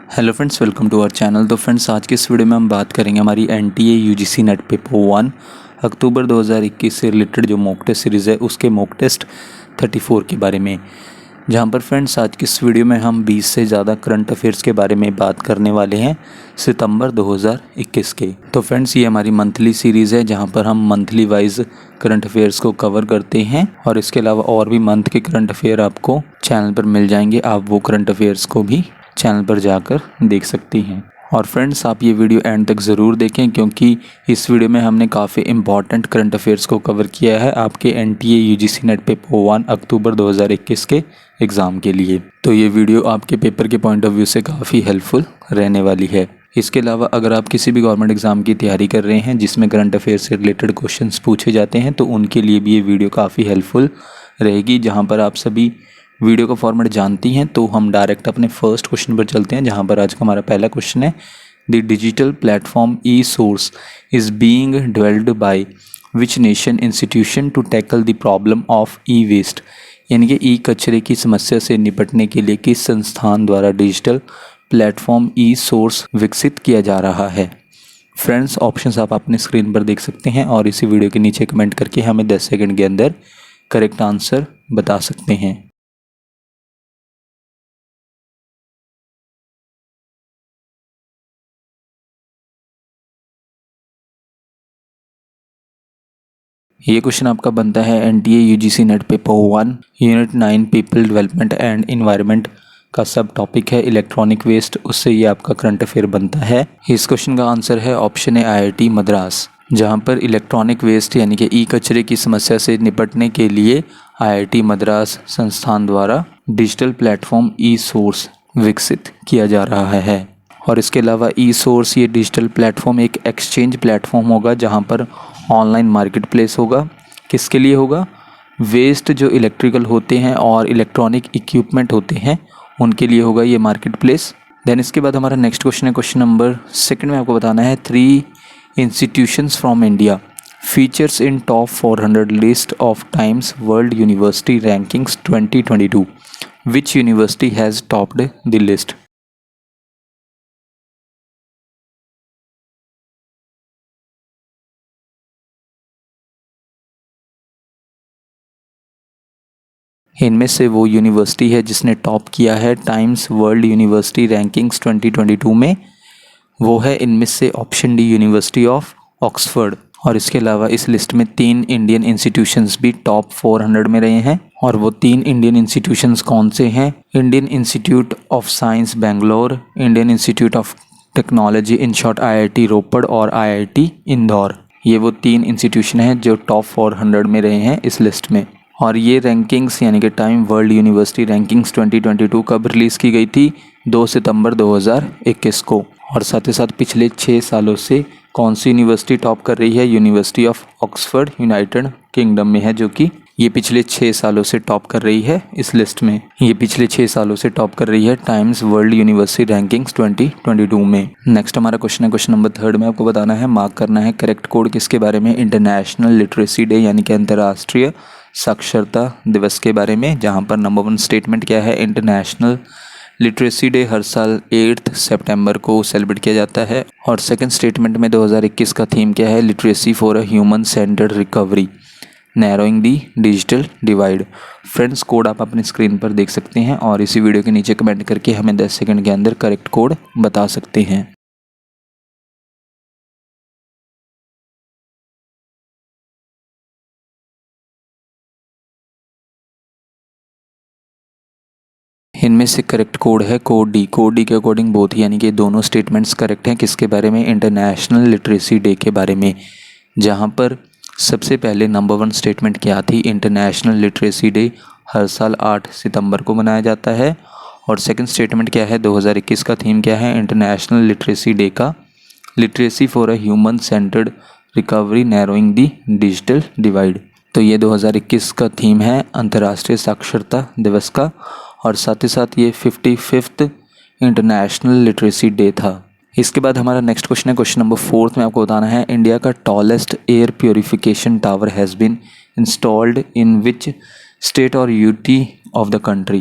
Hello friends, welcome to our channel. तो friends, आज के इस वीडियो में हम बात करेंगे हमारी NTA UGC NET paper 1 October 2021 से रिलेटेड जो मॉक टेस्ट सीरीज़ है उसके मॉक टेस्ट 34 के बारे में। जहां पर फ्रेंड्स आज की इस वीडियो में हम 20 से ज़्यादा करंट अफेयर्स के बारे में बात करने वाले हैं सितंबर 2021 के। तो फ्रेंड्स, ये हमारी मंथली सीरीज़ है जहां पर हम मंथली वाइज करंट अफेयर्स को कवर करते हैं और इसके अलावा और भी मंथ के करंट अफेयर आपको चैनल पर मिल जाएंगे। आप वो करंट अफेयर्स को भी चैनल पर जाकर देख सकती हैं। और फ्रेंड्स, आप ये वीडियो एंड तक ज़रूर देखें क्योंकि इस वीडियो में हमने काफ़ी इंपॉर्टेंट करंट अफेयर्स को कवर किया है आपके NTA UGC NET paper 1 October 2021 के एग्ज़ाम के लिए। तो ये वीडियो आपके पेपर के पॉइंट ऑफ व्यू से काफ़ी हेल्पफुल रहने वाली है। इसके अलावा अगर आप किसी भी गवर्नमेंट एग्ज़ाम की तैयारी कर रहे हैं जिसमें करंट अफेयर्स से रिलेटेड क्वेश्चंस पूछे जाते हैं तो उनके लिए भी ये वीडियो काफ़ी हेल्पफुल रहेगी। जहाँ पर आप सभी वीडियो का फॉर्मेट जानती हैं, तो हम डायरेक्ट अपने फर्स्ट क्वेश्चन पर चलते हैं जहां पर आज का हमारा पहला क्वेश्चन है। The digital platform e source is being developed by which nation institution to tackle the problem of e waste, यानी कि ई कचरे की समस्या से निपटने के लिए किस संस्थान द्वारा डिजिटल प्लेटफॉर्म ई सोर्स विकसित किया जा रहा है। फ्रेंड्स, ऑप्शंस आप अपने स्क्रीन पर देख सकते हैं और इसी वीडियो के नीचे कमेंट करके हमें 10 सेकंड के अंदर करेक्ट आंसर बता सकते हैं। ये क्वेश्चन आपका बनता है NTA UGC NET paper 1 unit 9 people development and environment का सब टॉपिक है इलेक्ट्रॉनिक वेस्ट। उससे ये आपका करंट अफेयर बनता है। इस क्वेश्चन का आंसर है ऑप्शन ए आईआईटी मद्रास, जहां पर इलेक्ट्रॉनिक वेस्ट यानी कि ई कचरे की समस्या से निपटने के लिए आईआईटी मद्रास संस्थान द्वारा डिजिटल प्लेटफॉर्म ई सोर्स विकसित किया जा रहा है। और इसके अलावा ई सोर्स ये डिजिटल प्लेटफॉर्म एक एक्सचेंज प्लेटफॉर्म होगा जहां पर ऑनलाइन मार्केट प्लेस होगा। किसके लिए होगा? वेस्ट जो इलेक्ट्रिकल होते हैं और इलेक्ट्रॉनिक इक्विपमेंट होते हैं उनके लिए होगा ये मार्केट प्लेस। देन इसके बाद हमारा नेक्स्ट क्वेश्चन है, क्वेश्चन नंबर 2 में आपको बताना है 3 institutions from India features in top 400 list of times world university rankings 2022। Which university has topped the list? इनमें से वो यूनिवर्सिटी है जिसने टॉप किया है टाइम्स वर्ल्ड यूनिवर्सिटी रैंकिंग्स 2022 में। वो है इनमें से option D university of Oxford. और इसके अलावा इस लिस्ट में 3 इंडियन इंस्टीट्यूशंस भी टॉप 400 में रहे हैं। और वो 3 इंडियन इंस्टीट्यूशंस कौन से हैं? Indian Institute of Science Bangalore, Indian Institute of Technology in short IIT Ropar और आईआईटी इंदौर। ये वो 3 इंस्टीट्यूशन हैं जो टॉप 400 में रहे हैं इस लिस्ट में। और ये रैंकिंग्स यानी कि टाइम वर्ल्ड यूनिवर्सिटी रैंकिंग्स 2022 कब रिलीज़ की गई थी? 2 सितंबर 2021 को। और साथ ही साथ पिछले 6 सालों से कौन सी यूनिवर्सिटी टॉप कर रही है? University of Oxford United kingdom में है, जो कि ये पिछले 6 सालों से टॉप कर रही है इस लिस्ट में। ये पिछले 6 सालों से टॉप कर रही है टाइम्स वर्ल्ड यूनिवर्सिटी रैंकिंग्स 2022 में। नेक्स्ट हमारा क्वेश्चन है, क्वेश्चन नंबर 3 में आपको बताना है, मार्क करना है करेक्ट कोड किसके बारे में? इंटरनेशनल लिटरेसी डे यानी कि अंतर्राष्ट्रीय साक्षरता दिवस के बारे में। जहां पर नंबर 1 स्टेटमेंट क्या है? इंटरनेशनल लिटरेसी डे हर साल 8 सितंबर को सेलिब्रेट किया जाता है। और सेकंड स्टेटमेंट में 2021 का थीम क्या है? Literacy for a human centred recovery, narrowing the digital divide. Friends, code आप अपनी स्क्रीन पर देख सकते हैं और इसी वीडियो के नीचे कमेंट करके हमें 10 सेकंड के अंदर करेक्ट कोड बता सकते हैं। इनमें से करेक्ट कोड है कोड डी। कोड डी के अकॉर्डिंग बोथ यानी कि दोनों स्टेटमेंट्स करेक्ट हैं। किसके बारे में? इंटरनेशनल लिटरेसी डे के बारे में। जहां पर सबसे पहले नंबर 1 स्टेटमेंट क्या थी? इंटरनेशनल लिटरेसी डे हर साल 8 सितंबर को मनाया जाता है। और सेकंड स्टेटमेंट क्या है? 2021 का थीम क्या है इंटरनेशनल लिटरेसी डे का? Literacy for a human centred recovery, narrowing the digital divide. तो ये 2021 का थीम है अंतर्राष्ट्रीय साक्षरता दिवस का। और साथ ही साथ ये 55th इंटरनेशनल लिटरेसी डे था। इसके बाद हमारा नेक्स्ट क्वेश्चन है, क्वेश्चन नंबर 4 में आपको बताना है, इंडिया का tallest air purification tower has been installed in which state और यूटी ऑफ द कंट्री?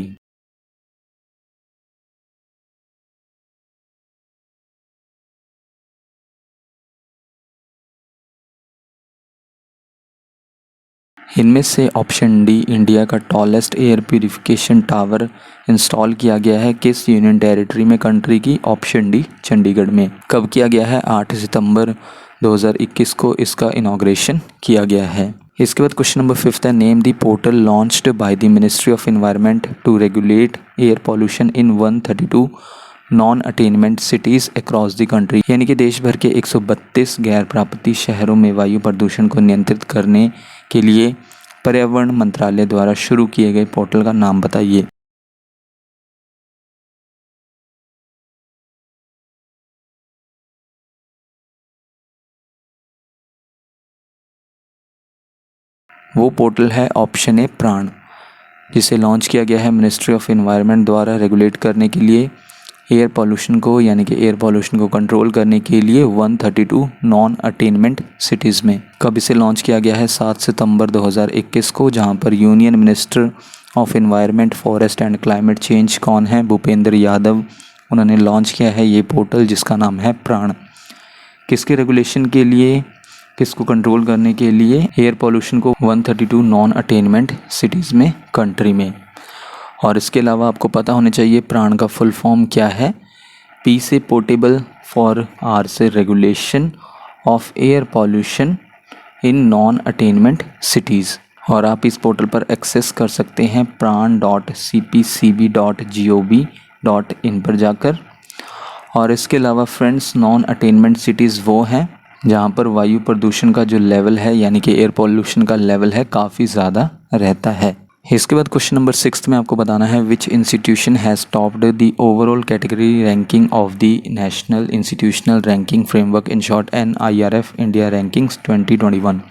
इनमें से ऑप्शन डी, इंडिया का tallest air purification tower install किया गया है किस यूनियन टेरिटरी में कंट्री की? ऑप्शन डी, चंडीगढ़ में। कब किया गया है? 8 सितंबर 2021 को इसका इनॉग्रेशन किया गया है। इसके बाद क्वेश्चन नंबर 5 है, name the portal launched by the ministry of environment to regulate air pollution in 132 non attainment cities across the country. यानी कि देश भर के 132 गैर प्राप्ति शहरों में वायु प्रदूषण को नियंत्रित करने के लिए पर्यावरण मंत्रालय द्वारा शुरू किए गए पोर्टल का नाम बताइए। वो पोर्टल है ऑप्शन ए, प्राण, जिसे लॉन्च किया गया है मिनिस्ट्री ऑफ एनवायरनमेंट द्वारा रेगुलेट करने के लिए एयर पॉल्यूशन को, यानी कि एयर पॉल्यूशन को कंट्रोल करने के लिए 132 नॉन अटेनमेंट सिटीज़ में। कब इसे लॉन्च किया गया है? 7 सितंबर 2021 को, जहां पर union minister of environment, forest and climate change कौन है? भूपेंद्र यादव। उन्होंने लॉन्च किया है ये पोर्टल जिसका नाम है प्राण। किसके रेगुलेशन के लिए, किसको कंट्रोल करने के लिए? एयर पॉल्यूशन को 132 नॉन अटेनमेंट सिटीज़ में, कंट्री में। और इसके अलावा आपको पता होना चाहिए प्राण का फुल फॉर्म क्या है। पी से पोर्टेबल, फॉर आर से regulation of air pollution in non attainment cities. और आप इस पोर्टल पर एक्सेस कर सकते हैं pran.cpcb.gov.in पर जाकर। और इसके अलावा फ्रेंड्स, नॉन अटेनमेंट सिटीज़ वो हैं जहाँ पर वायु प्रदूषण का जो लेवल है, यानी कि एयर पॉल्यूशन का लेवल है, काफ़ी ज़्यादा रहता है। इसके बाद क्वेश्चन नंबर 6 में आपको बताना है, विच institution has topped the overall category ranking of the national institutional ranking framework, in short NIRF India rankings 2021।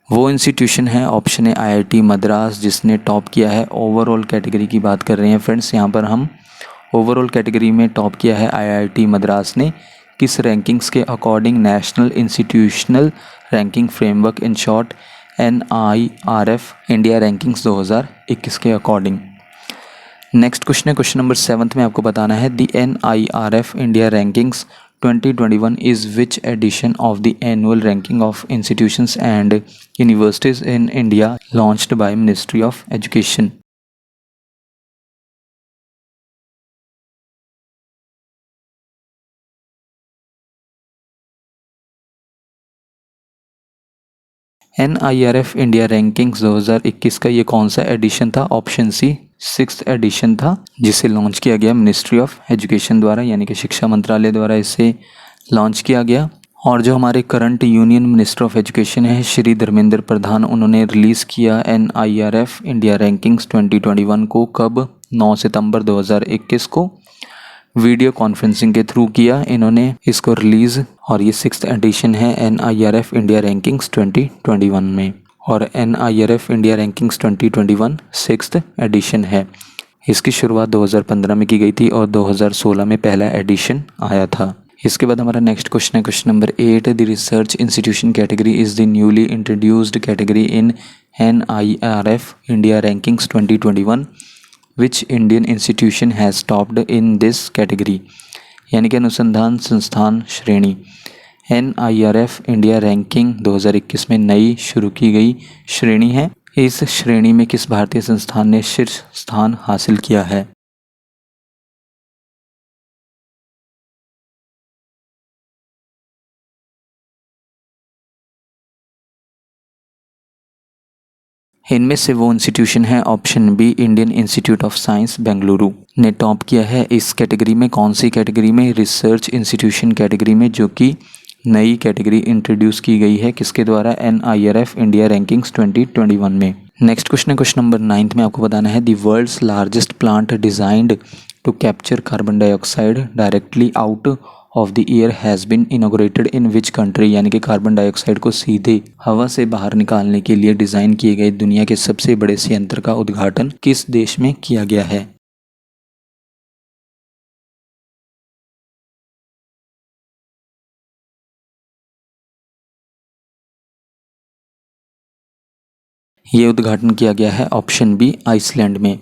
वो इंस्टीट्यूशन है ऑप्शन ए, IIT मद्रास, जिसने टॉप किया है। ओवरऑल कैटेगरी की बात कर रहे हैं फ्रेंड्स, यहाँ पर हम ओवरऑल कैटेगरी में टॉप किया है IIT मद्रास ने। किस रैंकिंग्स के according? National institutional ranking framework, in short NIRF India rankings 2021 के अकॉर्डिंग। नेक्स्ट क्वेश्चन है क्वेश्चन नंबर 7 में आपको बताना है, दी NIRF India rankings 2021 is which edition of the annual ranking of institutions and universities in India launched by Ministry of Education। NIRF India rankings 2021 का ये कौन सा एडिशन था? ऑप्शन सी, 6th एडिशन था, जिसे लॉन्च किया गया मिनिस्ट्री ऑफ एजुकेशन द्वारा, यानी कि शिक्षा मंत्रालय द्वारा इसे लॉन्च किया गया। और जो हमारे current union minister of education है श्री धर्मेंद्र प्रधान, उन्होंने रिलीज़ किया NIRF इंडिया रैंकिंग्स 2021 को। कब? 9 सितंबर 2021 को वीडियो कॉन्फ्रेंसिंग के थ्रू किया इन्होंने इसको रिलीज़। और ये 6th एडिशन है NIRF इंडिया रैंकिंग्स 2021 में। और NIRF India rankings 2021 6th addition है। इसकी शुरुआत 2015 में की गई थी और 2016 में पहला एडिशन आया था। इसके बाद हमारा नेक्स्ट क्वेश्चन है question number 8, the research institution category is the newly introduced category in NIRF India rankings 2021। Which Indian institution has topped in this category? यानी कि अनुसंधान संस्थान श्रेणी। NIRF इंडिया रैंकिंग 2021 में नई शुरू की गई श्रेणी है। इस श्रेणी में किस भारतीय संस्थान ने शीर्ष स्थान हासिल किया है? इनमें से वो इंस्टीट्यूशन है option B, Indian Institute of Science Bengaluru ने टॉप किया है इस कैटेगरी में। कौन सी कैटेगरी में? रिसर्च इंस्टीट्यूशन कैटेगरी में, जो कि नई कैटेगरी इंट्रोड्यूस की गई है किसके द्वारा? NIRF इंडिया रैंकिंग्स 2021 में। नेक्स्ट क्वेश्चन है क्वेश्चन नंबर 9 में आपको बताना है, the world's largest plant designed to capture carbon dioxide directly out of the air has been inaugurated in which country? यानी कि कार्बन डाइऑक्साइड को सीधे हवा से बाहर निकालने के लिए डिज़ाइन किए गए दुनिया के सबसे बड़े संयंत्र का उद्घाटन किस देश में किया गया है? ये उद्घाटन किया गया है ऑप्शन बी, आइसलैंड में।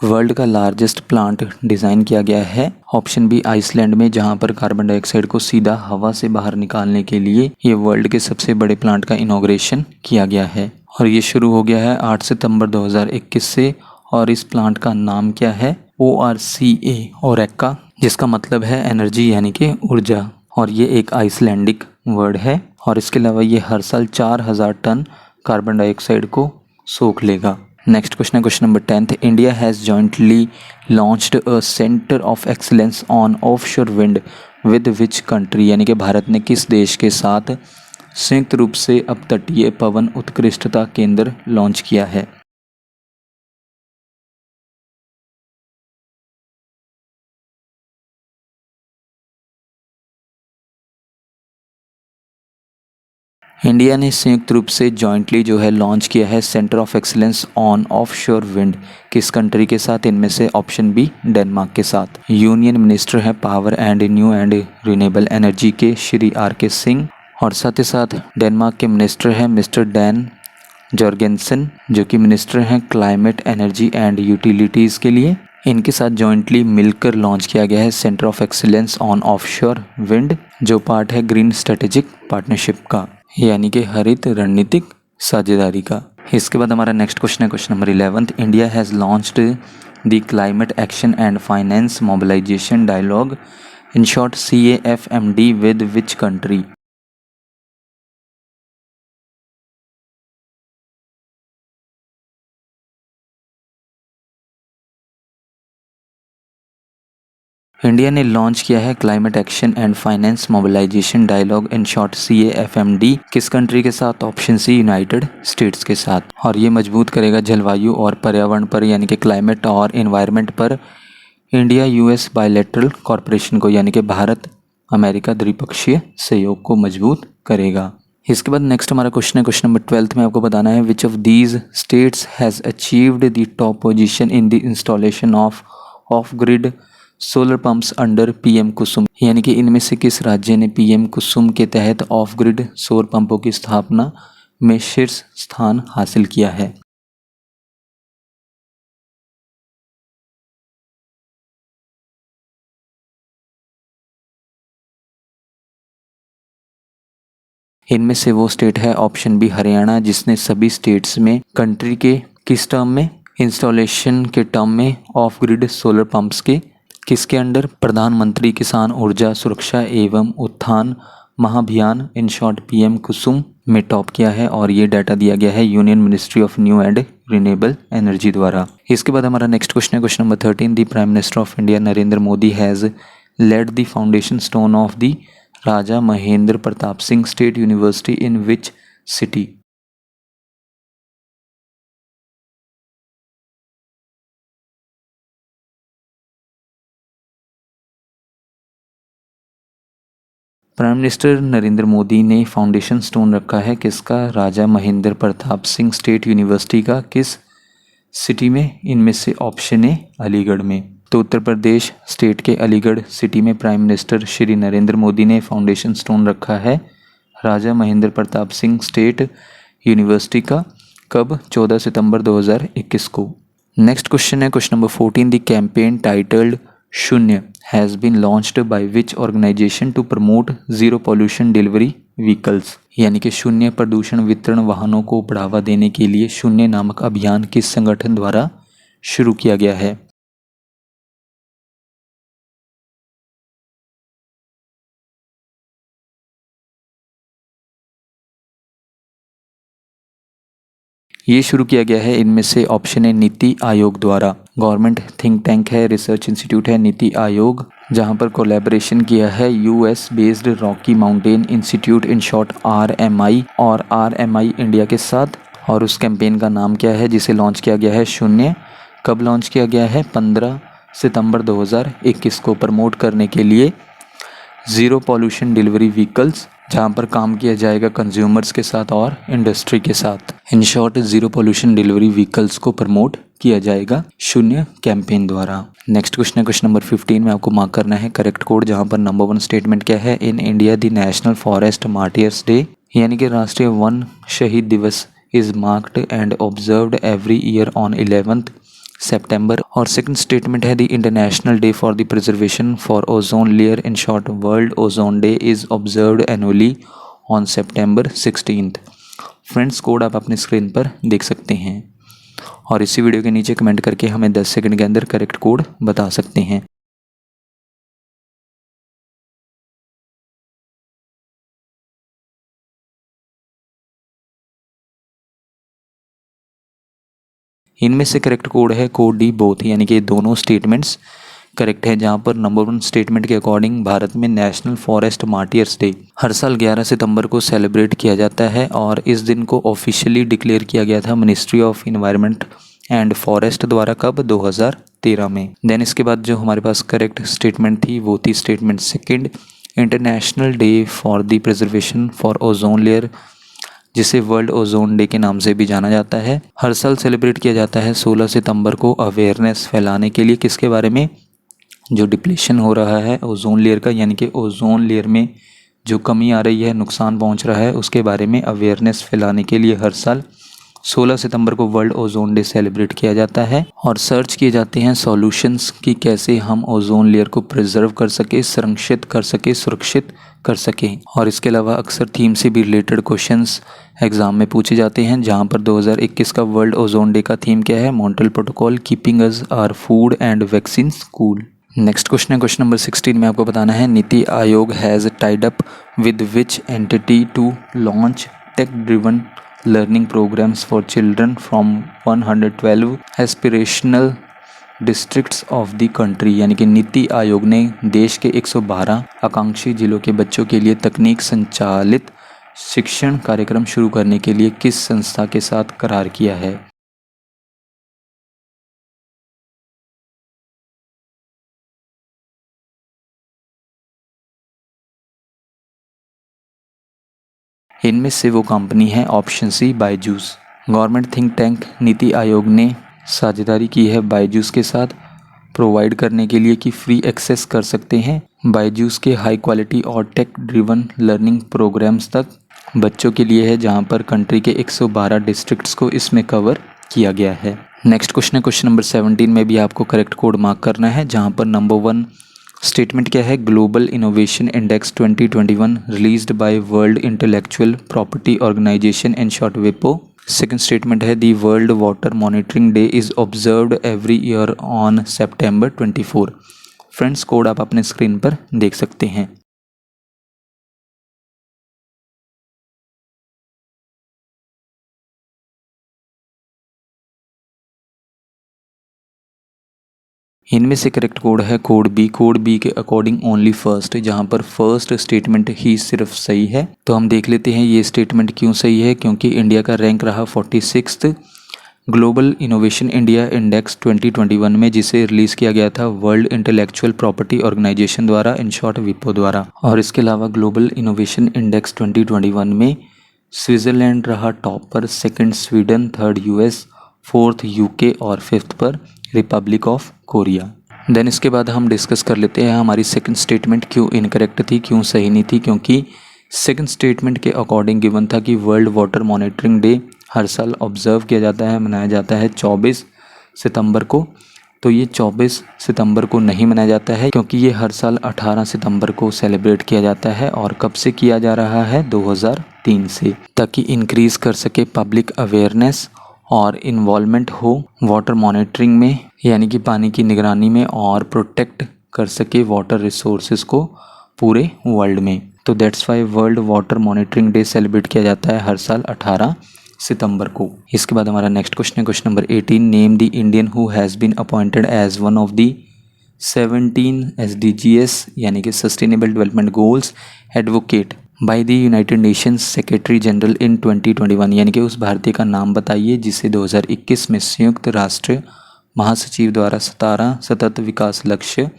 वर्ल्ड का लार्जेस्ट प्लांट डिज़ाइन किया गया है? ऑप्शन बी आइसलैंड में, जहां पर कार्बन डाइऑक्साइड को सीधा हवा से बाहर निकालने के लिए ये वर्ल्ड के सबसे बड़े प्लांट का इनॉग्रेशन किया गया है और ये शुरू हो गया है 8 सितंबर 2021 से। और इस प्लांट का नाम क्या है? ORCA, ओरेका, जिसका मतलब है एनर्जी यानी कि ऊर्जा, और ये एक आइसलैंडिक वर्ड है। और इसके अलावा ये हर साल 4000 टन कार्बन डाइऑक्साइड को सोख लेगा। नेक्स्ट क्वेश्चन है question number 10th। India has jointly launched a centre of excellence on offshore wind with which country? यानी कि भारत ने किस देश के साथ संयुक्त रूप से अपतटीय पवन उत्कृष्टता केंद्र लॉन्च किया है? इंडिया ने संयुक्त रूप से जॉइंटली जो है लॉन्च किया है centre of excellence on offshore wind. किस कंट्री के साथ? इनमें से ऑप्शन बी डेनमार्क के साथ। यूनियन मिनिस्टर है power and new and renewable energy के श्री RK सिंह, और साथ ही साथ डेनमार्क के मिनिस्टर हैं मिस्टर डैन जॉर्गेनसन, जो कि मिनिस्टर हैं क्लाइमेट एनर्जी एंड यूटिलिटीज़ के लिए। इनके साथ जॉइंटली मिलकर लॉन्च किया गया है centre of excellence on offshore wind, जो पार्ट है ग्रीन स्ट्रेटेजिक पार्टनरशिप का, यानी कि हरित रणनीतिक साझेदारी का। इसके बाद हमारा नेक्स्ट क्वेश्चन है question number 11th। India has launched the climate action and finance mobilisation dialogue, in short CAFMD, with which country? India ने लॉन्च किया है climate action and finance mobilisation dialogue, in short CAFMD, किस country के साथ? Option C United states के साथ। और ये मजबूत करेगा जलवायु और पर्यावरण पर, यानी कि क्लाइमेट और एनवायरनमेंट पर इंडिया US बायलैटरल कॉरपोरेशन को, यानी कि भारत अमेरिका द्विपक्षीय सहयोग को मजबूत करेगा। इसके बाद नेक्स्ट हमारा क्वेश्चन है क्वेश्चन नंबर 12th में आपको बताना है which of these states has achieved the top position in the installation of of grid solar pumps under PM कुसुम? यानी कि इनमें से किस राज्य ने PM कुसुम के तहत ऑफ ग्रिड सौर पंपों की स्थापना में शीर्ष स्थान हासिल किया है? इनमें से वो स्टेट है ऑप्शन बी हरियाणा, जिसने सभी स्टेट्स में कंट्री के किस टर्म में? इंस्टॉलेशन के टर्म में ऑफ ग्रिड सोलर पंप्स के किसके अंडर? प्रधानमंत्री किसान ऊर्जा सुरक्षा एवं उत्थान महाभियान, इन शॉर्ट PM कुसुम में टॉप किया है। और ये डाटा दिया गया है union ministry of new and renewable energy द्वारा। इसके बाद हमारा नेक्स्ट क्वेश्चन है question number 13। The prime minister of India Narendra Modi has laid the foundation stone of the Raja Mahendra Pratap Singh state university in which city? Prime minister Narendra Modi ने foundation stone रखा है किसका? Raja Mahendra Pratap Singh state university का। किस सिटी में? इनमें से ऑप्शन ए अलीगढ़ में। तो उत्तर प्रदेश स्टेट के अलीगढ़ सिटी में प्राइम मिनिस्टर श्री नरेंद्र मोदी ने फाउंडेशन स्टोन रखा है राजा महेंद्र प्रताप सिंह स्टेट यूनिवर्सिटी का। कब? 14 सितंबर 2021 को। नेक्स्ट क्वेश्चन है question number 14। The campaign titled Shunya has been launched by which organisation to promote zero pollution delivery vehicles? यानी कि शून्य प्रदूषण वितरण वाहनों को बढ़ावा देने के लिए शून्य नामक अभियान किस संगठन द्वारा शुरू किया गया है? ये शुरू किया गया है इनमें से ऑप्शन है नीति आयोग द्वारा। गवर्नमेंट थिंक टैंक है, रिसर्च इंस्टीट्यूट है नीति आयोग, जहां पर कोलैबोरेशन किया है US based Rocky mountain institute, in short RMI, और RMI इंडिया के साथ। और उस कैंपेन का नाम क्या है जिसे लॉन्च किया गया है? शून्य। कब लॉन्च किया गया है? 15 सितंबर 2021 को, प्रमोट करने के लिए ज़ीरो पॉल्यूशन डिलीवरी व्हीकल्स, जहां पर काम किया जाएगा कंज्यूमर्स के साथ और इंडस्ट्री के साथ। In short zero pollution delivery vehicles को प्रमोट किया जाएगा शून्य कैंपेन द्वारा। नेक्स्ट क्वेश्चन है क्वेश्चन नंबर 15 में आपको मार्क करना है करेक्ट कोड, जहां पर नंबर 1 स्टेटमेंट क्या है? In India the national forest martyrs day, यानी कि राष्ट्रीय वन शहीद दिवस, is marked and observed every year on 11th सितंबर। और सेकंड स्टेटमेंट है the international day for the preservation for ozone layer, in short world ozone day is observed annually on September 16। Friends, code आप अपनी screen पर देख सकते हैं और इसी वीडियो के नीचे कमेंट करके हमें 10 सेकंड के अंदर करेक्ट कोड बता सकते हैं। इनमें से करेक्ट कोड है कोड डी बोथ, यानी कि दोनों स्टेटमेंट्स करेक्ट है। जहाँ पर नंबर 1 स्टेटमेंट के अकॉर्डिंग भारत में नेशनल फॉरेस्ट मार्टियर्स डे हर साल 11 सितंबर को सेलिब्रेट किया जाता है और इस दिन को ऑफिशियली डिक्लेयर किया गया था ministry of environment and forest द्वारा, कब? 2013 में। देन इसके बाद जो हमारे पास करेक्ट स्टेटमेंट थी वो थी statement second, international day for the preservation for ozone layer, जिसे वर्ल्ड ओजोन डे के नाम से भी जाना जाता है, हर साल सेलिब्रेट किया जाता है 16 सितंबर को अवेयरनेस फैलाने के लिए। किसके बारे में? जो डिप्लीशन हो रहा है ओजोन लेयर का, यानी कि ओजोन लेयर में जो कमी आ रही है, नुकसान पहुंच रहा है, उसके बारे में अवेयरनेस फैलाने के लिए हर साल 16 सितंबर को वर्ल्ड ओजोन डे सेलिब्रेट किया जाता है और सर्च किए जाते हैं सॉल्यूशंस कि कैसे हम ओजोन लेयर को प्रिजर्व कर सके, संरक्षित कर सके, सुरक्षित कर सकें। और इसके अलावा अक्सर थीम से भी रिलेटेड क्वेश्चंस एग्जाम में पूछे जाते हैं, जहां पर 2021 का वर्ल्ड ओजोन डे का थीम क्या है? Montreal protocol, keeping us our food and vaccines cool. Next question है क्वेश्चन नंबर 16 में आपको बताना है NITI Aayog has tied up with which entity to launch tech driven learning programmes for children from 112 aspirational districts of the country, यानी कि नीति आयोग ने देश के 112 आकांक्षी जिलों के बच्चों के लिए तकनीक संचालित शिक्षण कार्यक्रम शुरू करने के लिए किस संस्था के साथ करार किया है? इनमें से वो कंपनी है option C Byju's. Government think tank NITI Aayog ने साझेदारी की है बायजूस के साथ प्रोवाइड करने के लिए कि फ्री एक्सेस कर सकते हैं बायजूस के हाई क्वालिटी और टेक ड्रिवन लर्निंग प्रोग्राम्स तक बच्चों के लिए है, जहां पर कंट्री के 112 डिस्ट्रिक्ट्स को इसमें कवर किया गया है। नेक्स्ट क्वेश्चन है क्वेश्चन नंबर 17 में भी आपको करेक्ट कोड मार्क करना है, जहां पर नंबर 1 स्टेटमेंट क्या है? Global innovation index 2021 released by World Intellectual Property Organisation, in short विपो। सेकंड स्टेटमेंट है the World Water Monitoring Day is observed every year on September 24। Friends, code आप अपने स्क्रीन पर देख सकते हैं। इनमें से करेक्ट कोड है कोड बी। कोड बी के अकॉर्डिंग ओनली फर्स्ट, जहां पर फर्स्ट स्टेटमेंट ही सिर्फ सही है। तो हम देख लेते हैं ये स्टेटमेंट क्यों सही है, क्योंकि इंडिया का रैंक रहा 46 ग्लोबल इनोवेशन इंडिया इंडेक्स 2021 में, जिसे रिलीज़ किया गया था वर्ल्ड इंटेलेक्चुअल प्रॉपर्टी ऑर्गेनाइजेशन द्वारा, इन शॉर्ट विपो द्वारा। और इसके अलावा ग्लोबल इनोवेशन इंडेक्स 2021 में स्विट्ज़रलैंड रहा टॉप पर, second Sweden, third US, fourth UK और फिफ्थ पर रिपब्लिक ऑफ कोरिया। देन इसके बाद हम डिस्कस कर लेते हैं हमारी सेकंड स्टेटमेंट क्यों इनकरेक्ट थी, क्यों सही नहीं थी। क्योंकि सेकंड स्टेटमेंट के अकॉर्डिंग गिवन था कि वर्ल्ड वाटर मॉनिटरिंग डे हर साल ऑब्जर्व किया जाता है, मनाया जाता है 24 सितंबर को। तो ये 24 सितंबर को नहीं मनाया जाता है, क्योंकि ये हर साल 18 सितंबर को सेलिब्रेट किया जाता है। और कब से किया जा रहा है? 2003 से, ताकि इंक्रीज़ कर सके पब्लिक अवेयरनेस और इन्वॉल्वमेंट हो वाटर मॉनिटरिंग में, यानी कि पानी की निगरानी में, और प्रोटेक्ट कर सके वाटर रिसोर्सेज को पूरे वर्ल्ड में। तो that's why world Water Monitoring day celebrate किया जाता है हर साल 18 सितंबर को। इसके बाद हमारा नेक्स्ट क्वेश्चन है question number 18, name the Indian who has been appointed as one of the 17 SDGs, यानी कि sustainable development goals advocate by the United Nations secretary general in 2021, यानी कि उस भारतीय का नाम बताइए जिसे 2021 में संयुक्त राष्ट्र महासचिव द्वारा 17 सतत विकास लक्ष्य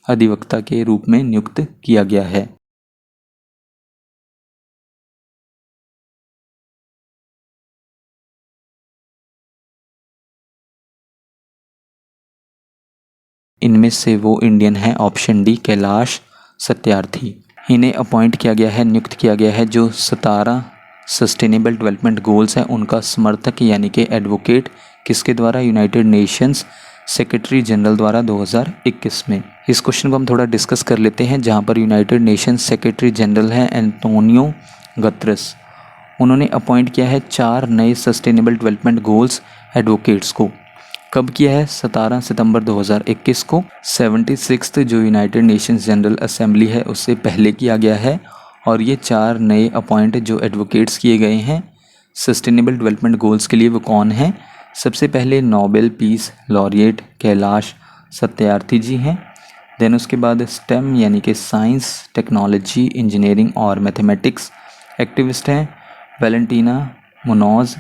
अधिवक्ता के रूप में नियुक्त किया गया है। इनमें से वो इंडियन है ऑप्शन डी कैलाश सत्यार्थी। इन्हें अपॉइंट किया गया है, नियुक्त किया गया है, जो 17 सस्टेनेबल डेवलपमेंट गोल्स हैं उनका समर्थक, यानी कि एडवोकेट, किसके द्वारा? यूनाइटेड नेशंस सेक्रेटरी जनरल द्वारा 2021 में। इस क्वेश्चन को हम थोड़ा डिस्कस कर लेते हैं, जहां पर यूनाइटेड नेशंस सेक्रेटरी जनरल हैं एंटोनियो गतरस। उन्होंने अपॉइंट किया है 4 नए सस्टेनेबल डेवलपमेंट गोल्स एडवोकेट्स को। कब किया है? 17 सितंबर 2021 को। 76th जो यूनाइटेड नेशंस जनरल असेंबली है उससे पहले किया गया है। और ये 4 नए अपॉइंट जो एडवोकेट्स किए गए हैं सस्टेनेबल डेवलपमेंट गोल्स के लिए, वो कौन हैं? सबसे पहले Nobel peace laureate Kailash Satyarthi ji हैं। देन उसके बाद स्टेम यानी कि साइंस टेक्नोलॉजी इंजीनियरिंग और मैथमेटिक्स एक्टिविस्ट हैं वैलेंटीना मुनोज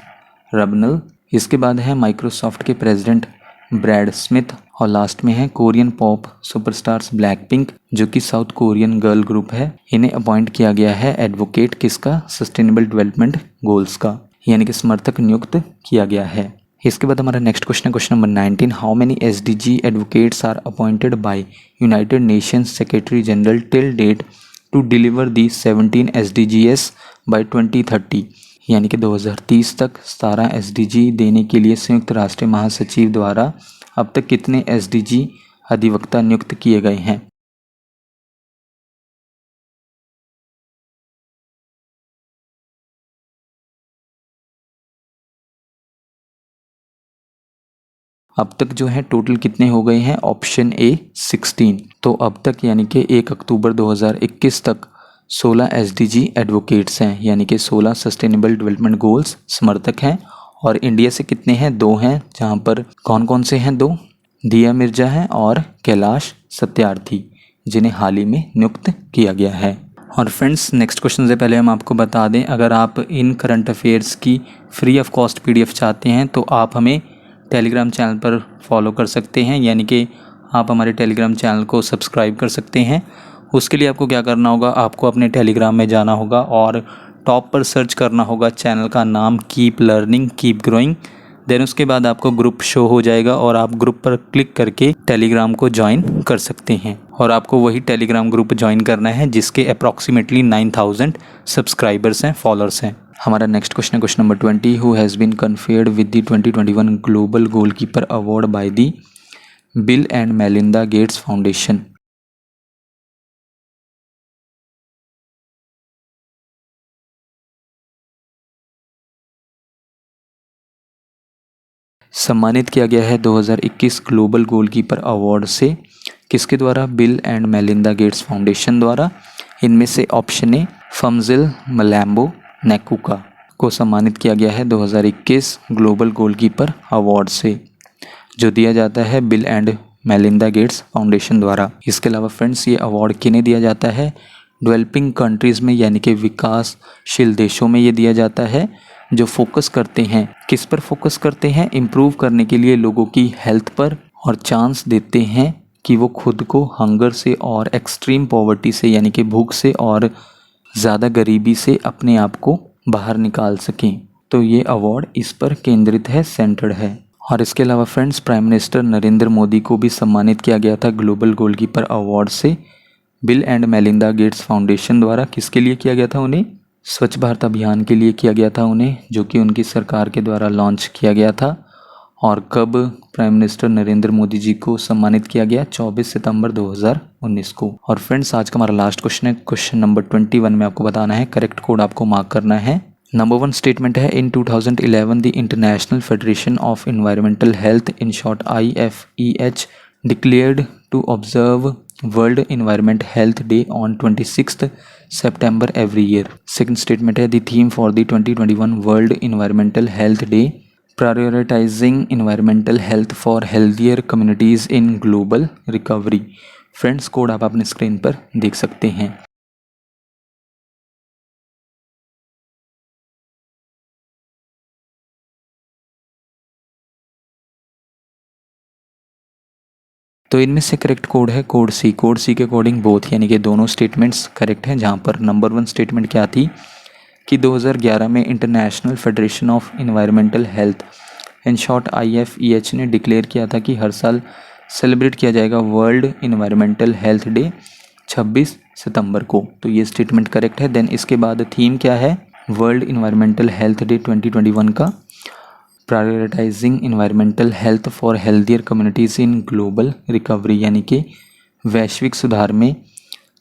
रबनल। इसके बाद है माइक्रोसॉफ्ट के प्रेसिडेंट ब्रैड स्मिथ। और लास्ट में है Korean pop superstars Blackpink, जो कि साउथ कोरियन गर्ल ग्रुप है। इन्हें अपॉइंट किया गया है एडवोकेट किसका? सस्टेनेबल डेवलपमेंट गोल्स का, यानी कि समर्थक नियुक्त किया गया है। इसके बाद हमारा नेक्स्ट क्वेश्चन है question number 19। How many SDG advocates are appointed by United Nations secretary general till date to deliver the 17 SDGs by 2030, यानी कि 2030 तक 17 SDG देने के लिए संयुक्त राष्ट्र महासचिव द्वारा अब तक कितने SDG अधिवक्ता नियुक्त किए गए हैं? अब तक जो है टोटल कितने हो गए हैं? Option A 16। तो अब तक यानी कि 1 अक्टूबर 2021 तक 16 SDG एडवोकेट्स हैं, यानी कि 16 सस्टेनेबल डेवलपमेंट गोल्स समर्थक हैं। और इंडिया से कितने हैं? 2 हैं। जहां पर कौन कौन से हैं? 2 दिया मिर्जा हैं और कैलाश सत्यार्थी, जिन्हें हाल ही में नियुक्त किया गया है। और फ्रेंड्स, नेक्स्ट क्वेश्चन से पहले हम आपको बता दें, अगर आप इन करंट अफेयर्स की फ्री ऑफ कॉस्ट PDF चाहते हैं तो आप हमें टेलीग्राम चैनल पर फॉलो कर सकते हैं, यानी कि आप हमारे टेलीग्राम चैनल को सब्सक्राइब कर सकते हैं। उसके लिए आपको क्या करना होगा? आपको अपने टेलीग्राम में जाना होगा और टॉप पर सर्च करना होगा चैनल का नाम keep learning keep growing. Then उसके बाद आपको ग्रुप शो हो जाएगा और आप ग्रुप पर क्लिक करके टेलीग्राम को ज्वाइन कर सकते हैं। और आपको वही टेलीग्राम ग्रुप ज्वाइन करना है जिसके अप्रॉक्सीमेटली 9000 सब्सक्राइबर्स हैं, फॉलोअर्स हैं। हमारा नेक्स्ट क्वेश्चन है question number 20। Who has been conferred with the 2021 global goalkeeper award by the Bill and Melinda Gates foundation? सम्मानित किया गया है 2021 ग्लोबल गोलकीपर अवार्ड से किसके द्वारा? Bill and Melinda Gates foundation द्वारा। इनमें से ऑप्शन ए फमजिल मलैम्बो नेकुका को सम्मानित किया गया है 2021 ग्लोबल गोलकीपर अवार्ड से, जो दिया जाता है bill and Melinda Gates foundation द्वारा। इसके अलावा फ्रेंड्स, ये अवार्ड किन्हें दिया जाता है? डेवलपिंग कंट्रीज़ में, यानी कि विकासशील देशों में ये दिया जाता है, जो फोकस करते हैं। किस पर फोकस करते हैं? इम्प्रूव करने के लिए लोगों की हेल्थ पर, और चांस देते हैं कि वो खुद को हंगर से और एक्सट्रीम पॉवर्टी से, यानी कि भूख से और ज़्यादा गरीबी से अपने आप को बाहर निकाल सकें। तो ये अवार्ड इस पर केंद्रित है, सेंटर्ड है। और इसके अलावा friends, prime minister Narendra Modi को भी सम्मानित किया गया था ग्लोबल गोलकीपर अवार्ड से bill and Melinda Gates foundation द्वारा। किसके लिए किया गया था उन्हें? स्वच्छ भारत अभियान के लिए किया गया था उन्हें, जो कि उनकी सरकार के द्वारा लॉन्च किया गया था। और कब प्राइम मिनिस्टर नरेंद्र मोदी जी को सम्मानित किया गया? 24 सितंबर 2019 को। और फ्रेंड्स, आज का हमारा लास्ट क्वेश्चन है क्वेश्चन नंबर 21 में आपको बताना है, करेक्ट कोड आपको मार्क करना है। नंबर 1 स्टेटमेंट है, in 2011 the international federation of environmental health in short IFEH declared to observe world environment health day on 26 September every year। Second statement है, the theme for the 2021 world environmental health day prioritizing environmental health for healthier communities in global recovery. Friends, code आप अपने screen पर देख सकते हैं। तो इनमें से करेक्ट कोड है कोड सी। कोड सी के अकॉर्डिंग बोथ, यानी कि दोनों स्टेटमेंट्स करेक्ट हैं। जहाँ पर नंबर 1 स्टेटमेंट क्या थी कि 2011 में international federation of environmental health in short IFEH ने डिक्लेयर किया था कि हर साल सेलिब्रेट किया जाएगा वर्ल्ड एनवायरमेंटल हेल्थ डे 26 सितंबर को। तो ये स्टेटमेंट करेक्ट है। देन इसके बाद थीम क्या है वर्ल्ड एनवायरमेंटल हेल्थ डे 2021 का? Prioritising environmental health for healthier communities in global recovery, यानी कि वैश्विक सुधार में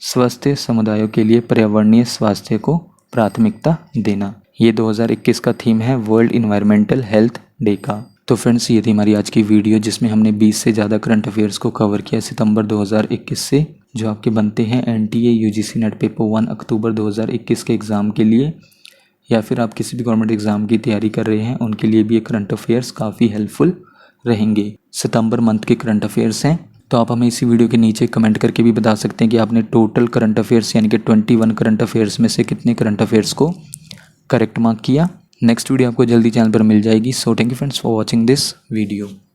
स्वस्थ समुदायों के लिए पर्यावरणीय स्वास्थ्य को प्राथमिकता देना। ये 2021 का थीम है वर्ल्ड इन्वायरमेंटल हेल्थ डे का। तो फ्रेंड्स, ये थी हमारी आज की वीडियो जिसमें हमने 20 से ज़्यादा करंट अफेयर्स को कवर किया सितंबर 2021 से, जो आपके बनते हैं NTA UGC NET paper 1 October 2021 के एग्ज़ाम के लिए, या फिर आप किसी भी गवर्नमेंट एग्ज़ाम की तैयारी कर रहे हैं उनके लिए भी ये करंट अफेयर्स काफ़ी हेल्पफुल रहेंगे। सितंबर मंथ के करंट अफेयर्स हैं। तो आप हमें इसी वीडियो के नीचे कमेंट करके भी बता सकते हैं कि आपने टोटल करंट अफेयर्स यानी कि 21 करंट अफेयर्स में से कितने करंट अफेयर्स को करेक्ट मार्क किया। नेक्स्ट वीडियो आपको जल्दी चैनल पर मिल जाएगी। So thank you friends for watching this video.